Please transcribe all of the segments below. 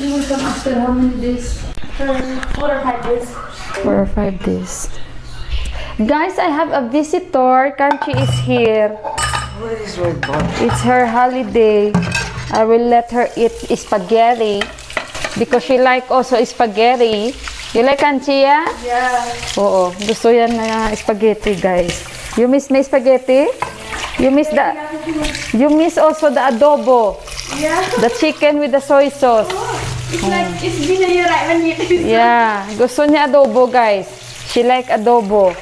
She will come after how many days? 4 or 5 days. 4 or 5 days. Guys, I have a visitor. Kanchi is here. Where is my body? It's her holiday. I will let her eat spaghetti because she like also spaghetti. You like Kanchi, yeah? Yeah. Oo, gusto yan na spaghetti, guys. You miss my spaghetti? You miss also the adobo. Yeah. The chicken with the soy sauce. It's like, it's been a year right when you eat. Yeah, gusto niya adobo, guys. She like adobo.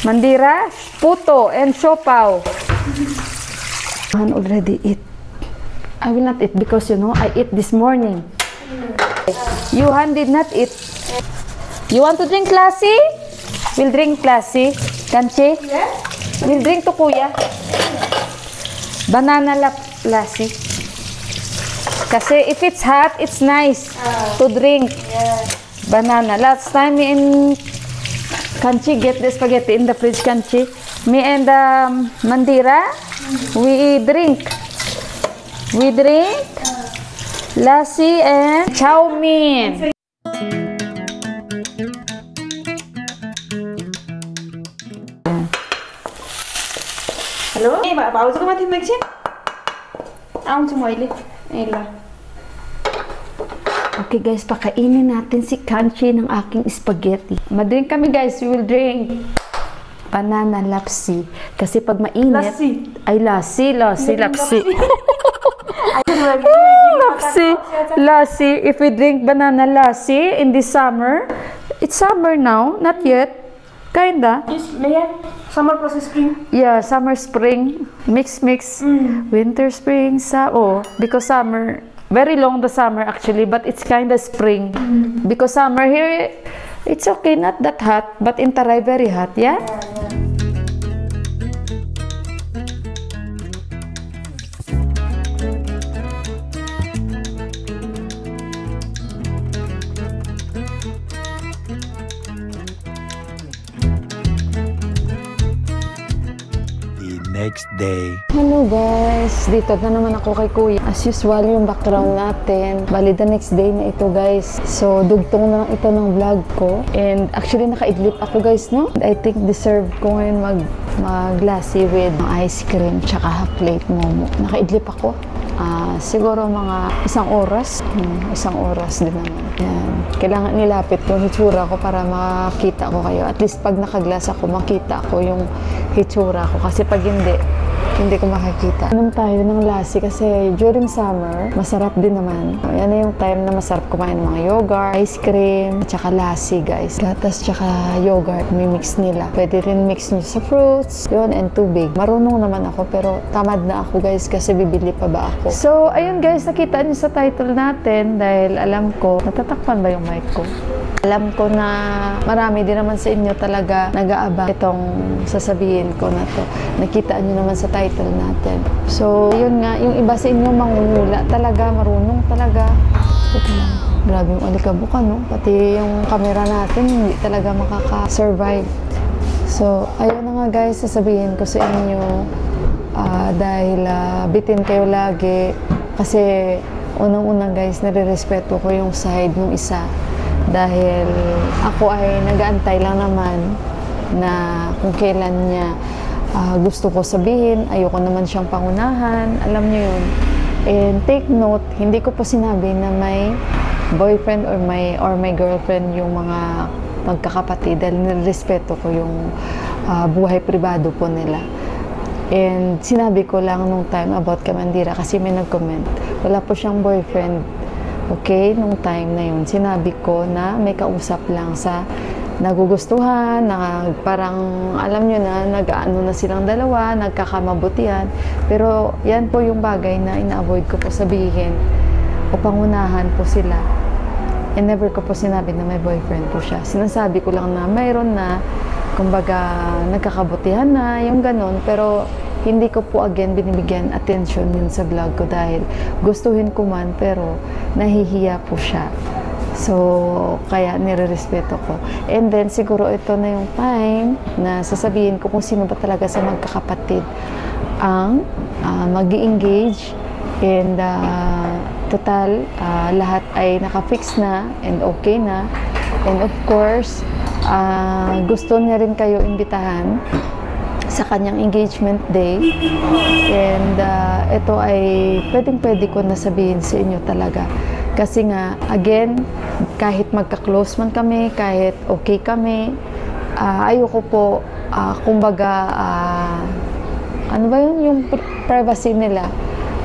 Mandira, puto, and siopaw. I already eat. I will not eat because, you know, I eat this morning. Yuhan did not eat. You want to drink lassi? We'll drink lassi. Kanchi? Yeah. We'll drink to kuya. Banana lassi. Kasi if it's hot, it's nice to drink. Yeah. Banana. Last time me and Kanchi get the spaghetti in the fridge, Kanchi. Me and Mandira, we drink. We drink lassi and chow mein. Hello? Eh, भाउजूको माथि एकछिन आउँछु मैले ए ल. Okay guys, pakainin natin si Kanchi ng aking spaghetti. Madrink kami guys, we will drink banana lapsi. Kasi pag mainit, Lassi. ay lassi. Lapsi. If we drink banana lassi in this summer, it's summer now, not yet. Kinda. Yes, Maya. Summer plus spring. Yeah, summer, spring, mix. Winter, spring, because summer, very long the summer actually, but it's kind of spring. Because summer here, it's okay, not that hot, but in Taray, very hot, yeah? Next day. Hello guys! Dito na naman ako kay Kuya. As usual, yung background natin. Bali, the next day na ito guys. So, dugtong na lang ito ng vlog ko. And actually, naka-idlip ako guys, no? I think deserve ko ngayon mag-lassi with ice cream tsaka half plate momo. Naka-idlip ako. Siguro mga isang oras. Isang oras din naman. Yan. Kailangan nilapit ko yung hitsura ko para makita ko kayo. At least pag nakaglas ako, makita ko yung hitsura ko. Kasi pag hindi ko makikita. Anong tayo ng lassi kasi during summer, masarap din naman. Yan na yung time na masarap kumain ng mga yogurt, ice cream, at saka lassi guys. Gatas tsaka yogurt, mimix nila. Pwede rin mix nyo sa fruits, yun, and tubig. Marunong naman ako pero tamad na ako guys kasi bibili pa ba ako. So, ayun guys, nakita nyo sa title natin dahil alam ko, natatakpan ba yung mic ko? Alam ko na marami din naman sa inyo talaga nag-aabang itong sasabihin ko na to. Nakita nyo naman sa title natin. So, yun nga, yung iba sa inyo mangungula talaga, marunong talaga. Grabe yung alikabukan, no? Pati yung camera natin, hindi talaga makaka-survive. So, ayun na nga guys, sasabihin ko sa inyo dahil bitin kayo lagi. Kasi unang-unang guys, nare-respeto ko yung side ng isa. Dahil ako ay nag-aantay lang naman na kung kailan niya gusto ko sabihin, ayoko naman siyang pangunahan, alam niyo yun. And take note, hindi ko po sinabi na may boyfriend or my girlfriend yung mga magkakapatid dahil nirespeto ko yung buhay pribado po nila. And sinabi ko lang nung time about kay Mandira kasi may nag-comment, wala po siyang boyfriend. Okay, nung time na yun, sinabi ko na may kausap lang sa nagugustuhan, na parang alam nyo na, nag-ano na silang dalawa, nagkakamabutihan. Pero yan po yung bagay na ina-avoid ko po sabihin o pangunahan po sila. And never ko po sinabi na may boyfriend po siya. Sinasabi ko lang na mayroon na, kumbaga nagkakabutihan na, yung ganon. Pero hindi ko po again binibigyan attention yun sa vlog ko dahil gustuhin ko man pero nahihiya po siya. So, kaya nire-respeto ko. And then, siguro ito na yung time na sasabihin ko kung sino ba talaga sa magkakapatid ang mag-i-engage And total, lahat ay naka-fix na and okay na. And of course, gusto niya rin kayo imbitahan sa kanyang engagement day. And ito ay pwedeng-pwede ko na sabihin sa inyo talaga. Kasi nga, again, kahit magka-close man kami, kahit okay kami, ayoko po, kumbaga, ano ba yun, yung privacy nila.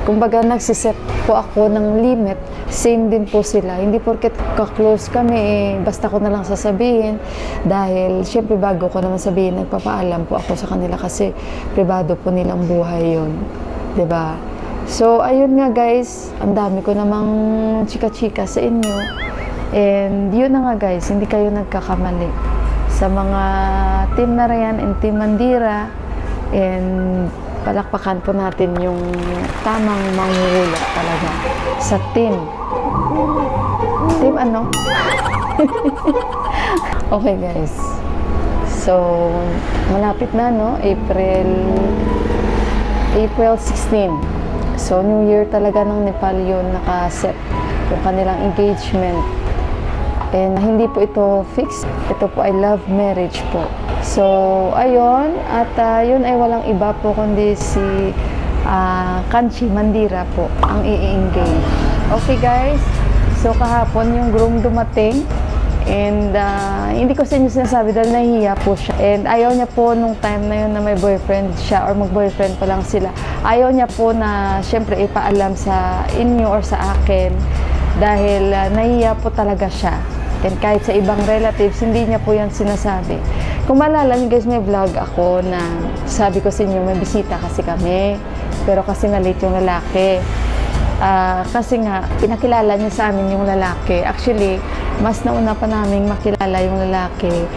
Kumbaga, nagsiset po ako ng limit, same din po sila. Hindi porket ka-close kami, basta ko na lang sasabihin. Dahil, syempre, bago ko naman sabihin, nagpapaalam po ako sa kanila kasi privado po nilang buhay yun. 'Di ba? So, ayun nga guys, ang dami ko namang chika-chika sa inyo. And yun na nga guys, hindi kayo nagkakamali. Sa mga team Narayan and team Mandira, and palakpakan po natin yung tamang manghula talaga sa team. Team ano? Okay guys. So, malapit na no? April 16. So, New Year talaga ng Nepal yun nakaset yung kanilang engagement. And hindi po ito fixed. Ito po ay love marriage po. So, ayun. At yun ay walang iba po kundi si Kanchi Mandira po ang i-engage. Okay guys. So, kahapon yung groom dumating. And hindi ko sa inyo sinasabi dahil nahihiya po siya. And ayaw niya po nung time na yun na may boyfriend siya or mag-boyfriend pa lang sila. Ayaw niya po na syempre ipaalam sa inyo or sa akin dahil nahihiya po talaga siya. And kahit sa ibang relatives, hindi niya po yan sinasabi. Kung maalala niyo guys, may vlog ako na sabi ko sa inyo, may bisita kasi kami. Pero kasi nga late yung lalaki. Kasi nga, pinakilala niya sa amin yung lalaki. Actually, mas nauna pa namin makilala yung lalaki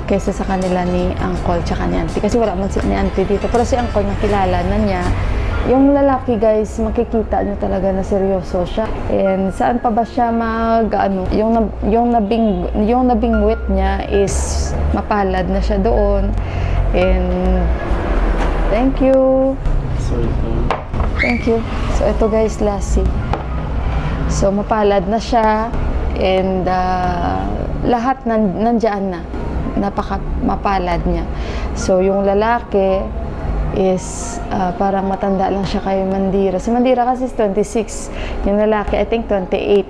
kaysa sa kanila ni Uncle tsaka ni Auntie. Kasi wala man si ni Auntie dito. Pero si Uncle nakilala na niya. Yung lalaki guys, makikita niyo talaga na seryoso siya. And saan pa ba siya yung nabingwit niya is mapalad na siya doon. And thank you. Thank you. So ito guys, Lassie. So mapalad na siya. And lahat nandiyan na. Napaka mapalad niya. So yung lalaki is parang matanda lang siya kay Mandira. Si Mandira kasi is 26. Yung lalaki, I think 28.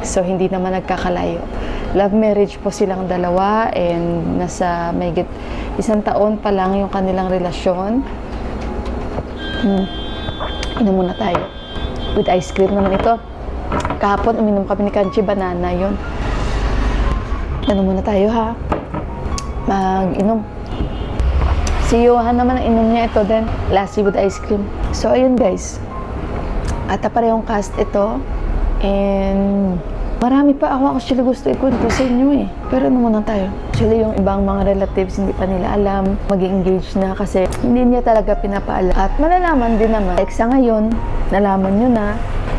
So hindi naman nagkakalayo. Love marriage po silang dalawa and nasa may 1 taon pa lang yung kanilang relasyon. Inom muna tayo. With ice cream naman ito. Kahapon, uminom kami ni Kanchi, banana yun. Ano muna tayo ha? Mag-inom. Si Johan naman ang inom niya ito, then Lassie with ice cream. So, ayun guys. At parehong cast ito. And marami pa ako actually gusto ikwento sa inyo eh. Pero ano muna tayo? Actually, yung ibang mga relatives hindi pa nila alam, mag-engage na kasi hindi niya talaga pinapaalam. At malalaman din naman, like sa ngayon, nalaman nyo na.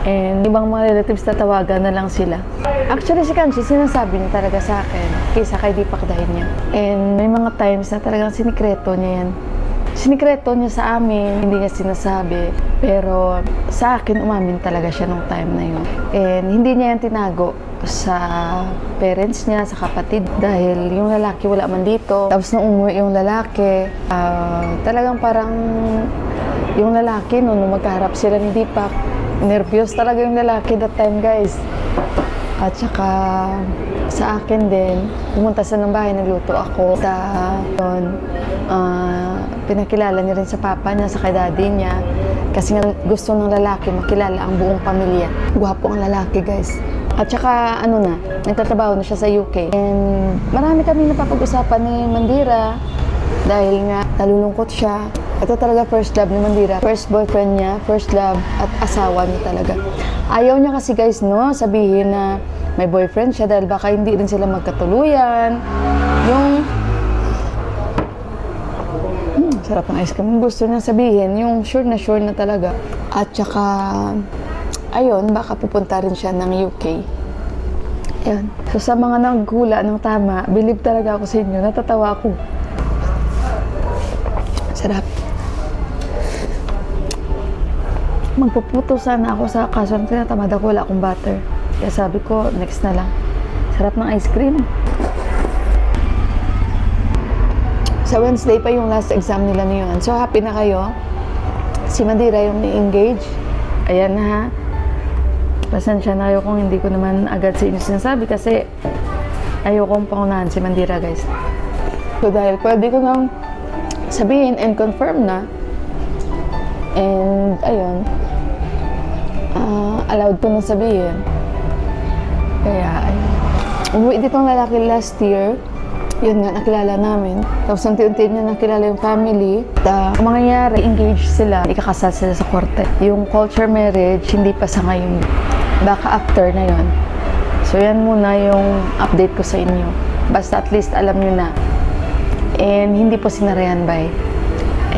And ibang mga relatives tatawagan na lang sila. Actually, si Kanchi, sinasabi niya talaga sa akin kaysa kay Deepak dahil niya. And may mga times na talagang sinikreto niya yan. Sinikreto niya sa amin, hindi niya sinasabi. Pero sa akin, umamin talaga siya nung time na yun. And hindi niya yan tinago sa parents niya, sa kapatid. Dahil yung lalaki wala man dito. Tapos nung umuwi yung lalaki, talagang parang yung lalaki, nung magkaharap sila ni Deepak, nervyos talaga yung lalaki that time guys. At saka sa akin din, pumunta sa ng bahay, nagluto ako. Yun, pinakilala niya rin sa papa niya, sa kay daddy niya. Kasi nga gusto ng lalaki makilala ang buong pamilya. Gwapo ang lalaki guys. At saka nagtatrabaho na siya sa UK. And marami kami napapag-usapan ni Mandira dahil nga nalulungkot siya. Ito talaga first love ni Mandira. First boyfriend niya, first love at asawa niya talaga. Ayaw niya kasi guys sabihin na may boyfriend siya dahil baka hindi rin sila magkatuluyan. Yung sarap ng ice cream. Gusto niya sabihin yung sure na talaga. At saka ayun, baka pupunta rin siya ng UK. Ayun. So sa mga naghula ng tama, believe talaga ako sa inyo. Natatawa ako. Sarap. Magpuputo sana ako sa kaso tinatamad ako, wala akong butter. Kaya sabi ko, next na lang. Sarap ng ice cream. Sa Wednesday pa yung last exam nila niyon. So, happy na kayo? Si Mandira yung ni-engage. Ayan na ha. Pasensya na kayo kung hindi ko naman agad sa inyo sinasabi kasi ayokong pangunahan si Mandira, guys. So, dahil pwede ko nang sabihin and confirm na. And, ayun. Allowed ko nang sabihin. Kaya, ayun. Umuwi ditong lalaki last year. Yun nga, nakilala namin. Tapos unti-unti niya nakilala yung family. Ang mangyayari, engage sila, ikakasal sila sa korte. Yung culture marriage, hindi pa sa ngayon. Baka after na yon. So yan muna yung update ko sa inyo. Basta at least alam nyo na. And hindi po sinarayan by.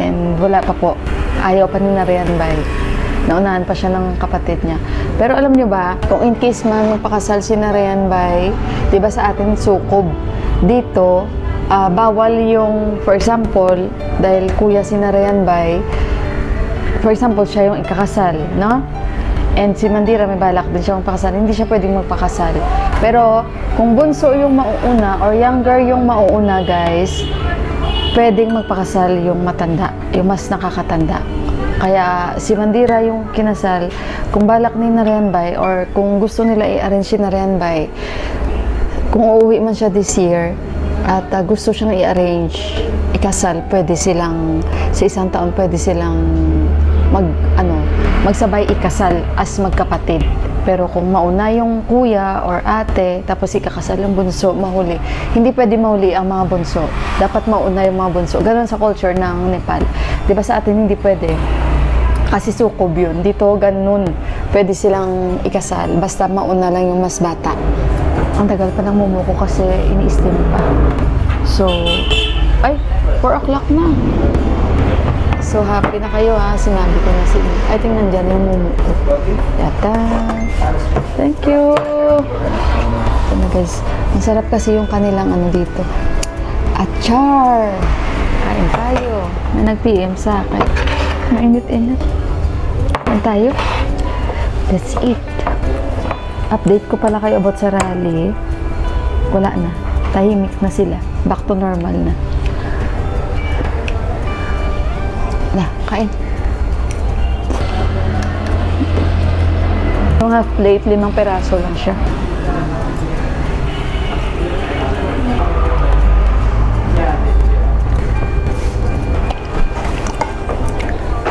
And wala pa po. Ayaw pa ni narayan by. Naunahan pa siya ng kapatid niya. Pero alam nyo ba, kung in case man magpakasal si narayan by, di ba sa atin sukob? Dito, bawal yung, for example, dahil kuya si narayan by, for example, siya yung ikakasal, no? And si Mandira may balak din siya magpakasal, hindi siya pwedeng magpakasal. Pero, kung bunso yung mauuna or younger yung mauuna, guys, pwedeng magpakasal yung matanda, yung mas nakakatanda. Kaya si Mandira yung kinasal, kung balak ni narayan by or kung gusto nila i-arrange si narayan by, kung uuwi man siya this year at gusto siyang i-arrange, ikasal, pwede silang, sa isang taon, pwede silang magsabay ikasal as magkapatid. Pero kung mauna yung kuya or ate, tapos ikakasal yung bunso, mahuli. Hindi pwede mahuli ang mga bunso. Dapat mauna yung mga bunso. Ganon sa culture ng Nepal. Di ba sa atin hindi pwede? Kasi sukob yun. Dito, ganun. Pwede silang ikasal. Basta mauna lang yung mas bata. Ang tagal pa ng mumu ko kasi ini-steam pa. So, ay, 4 o'clock na. So, happy na kayo ha. Sinabi ko na sila. I think nandyan yung mumu ko. Yata. Thank you. Ito na guys. Ang sarap kasi yung kanilang ano dito. Achar. Kain tayo. May nag-PM sa akin. Mainit-init. Kain tayo. Let's eat. Update ko pala kayo about sa rally. Wala na. Tahimik na sila. Back to normal na. Na, kain. Yung half plate, 5 peraso lang siya.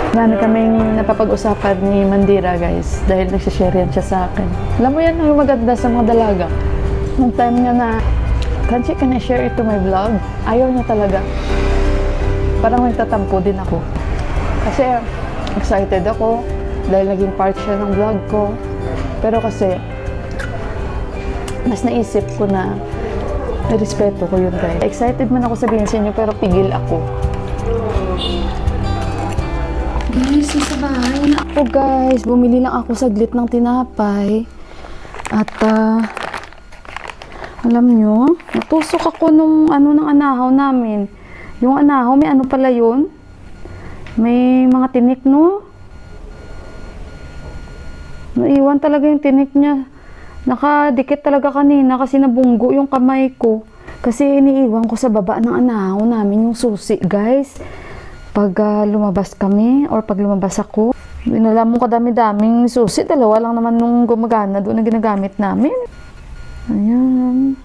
Marami kaming napapag-usapan ni Mandira, guys, dahil nagsishare yan siya sa akin. Alam mo yan, ang maganda sa mga dalaga. Nung time niya na, Kanchi, can I share it to my vlog? Ayaw niya talaga. Parang nagtatampo din ako. Kasi excited ako dahil naging part siya ng vlog ko. Pero kasi, mas naisip ko na respeto ko yun, guys. Excited man ako sabihin sa inyo, pero pigil ako. Guys, sa bahay na ako, guys. Bumili lang ako saglit ng tinapay. At, alam nyo, natusok ako nung ng anahaw namin. Yung anahaw, may ano pala yun? May mga tinik, no? Naiwan talaga yung tinik niya. Nakadikit talaga kanina kasi nabunggo yung kamay ko. Kasi iniiwan ko sa baba ng anahaw namin yung susi, guys. Pag lumabas kami or pag lumabas ako, inalam mo kadami-daming susi. 2 lang naman nung gumagana doon na ginagamit namin. Ayan.